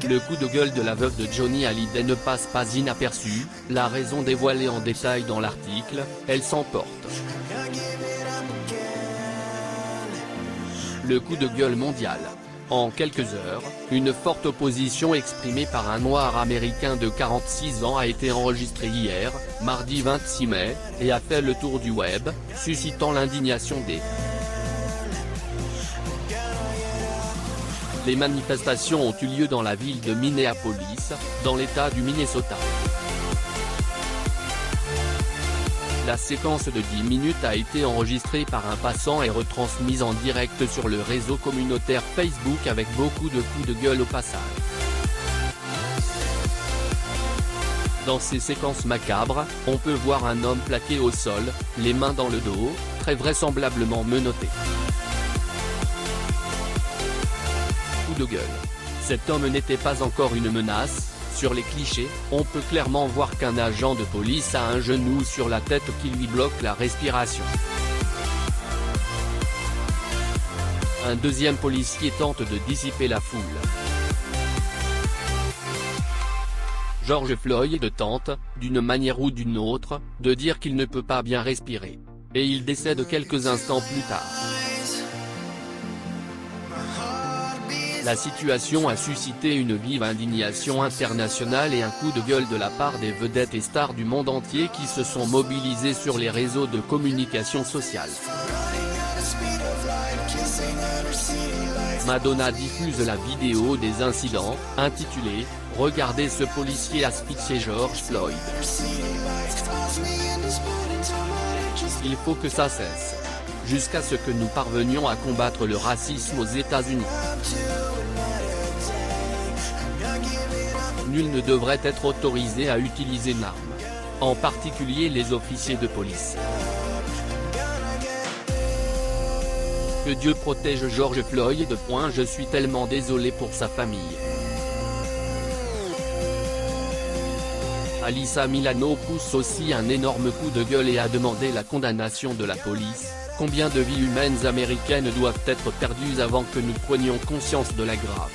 Le coup de gueule de la veuve de Johnny Hallyday ne passe pas inaperçu, la raison dévoilée en détail dans l'article, elle s'emporte. Le coup de gueule mondial. En quelques heures, une forte opposition exprimée par un noir américain de 46 ans a été enregistrée hier, mardi 26 mai, et a fait le tour du web, suscitant l'indignation des. Les manifestations ont eu lieu dans la ville de Minneapolis, dans l'État du Minnesota. La séquence de 10 minutes a été enregistrée par un passant et retransmise en direct sur le réseau communautaire Facebook avec beaucoup de coups de gueule au passage. Dans ces séquences macabres, on peut voir un homme plaqué au sol, les mains dans le dos, très vraisemblablement menotté. Coup de gueule. Cet homme n'était pas encore une menace. Sur les clichés, on peut clairement voir qu'un agent de police a un genou sur la tête qui lui bloque la respiration. Un deuxième policier tente de dissiper la foule. George Floyd tente, d'une manière ou d'une autre, de dire qu'il ne peut pas bien respirer. Et il décède quelques instants plus tard. La situation a suscité une vive indignation internationale et un coup de gueule de la part des vedettes et stars du monde entier qui se sont mobilisés sur les réseaux de communication sociale. Madonna diffuse la vidéo des incidents, intitulée « Regardez ce policier asphyxier George Floyd. Il faut que ça cesse. Jusqu'à ce que nous parvenions à combattre le racisme aux États-Unis. Nul ne devrait être autorisé à utiliser une arme. En particulier les officiers de police. Que Dieu protège George Floyd. Je suis tellement désolé pour sa famille. Alyssa Milano pousse aussi un énorme coup de gueule et a demandé la condamnation de la police. Combien de vies humaines américaines doivent être perdues avant que nous prenions conscience de la grave?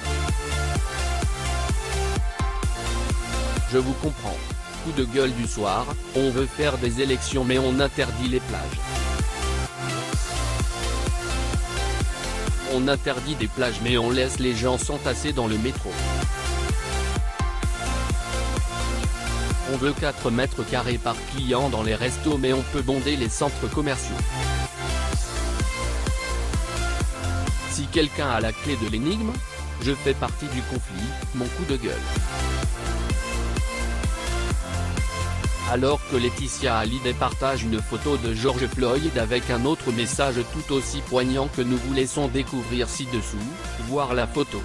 Je vous comprends. Coup de gueule du soir, on veut faire des élections mais on interdit les plages. On interdit des plages mais on laisse les gens s'entasser dans le métro. On veut 4 mètres carrés par client dans les restos mais on peut bonder les centres commerciaux. Si quelqu'un a la clé de l'énigme, je fais partie du conflit, mon coup de gueule. Alors que Laetitia Hallyday partage une photo de George Floyd avec un autre message tout aussi poignant que nous vous laissons découvrir ci-dessous, voir la photo.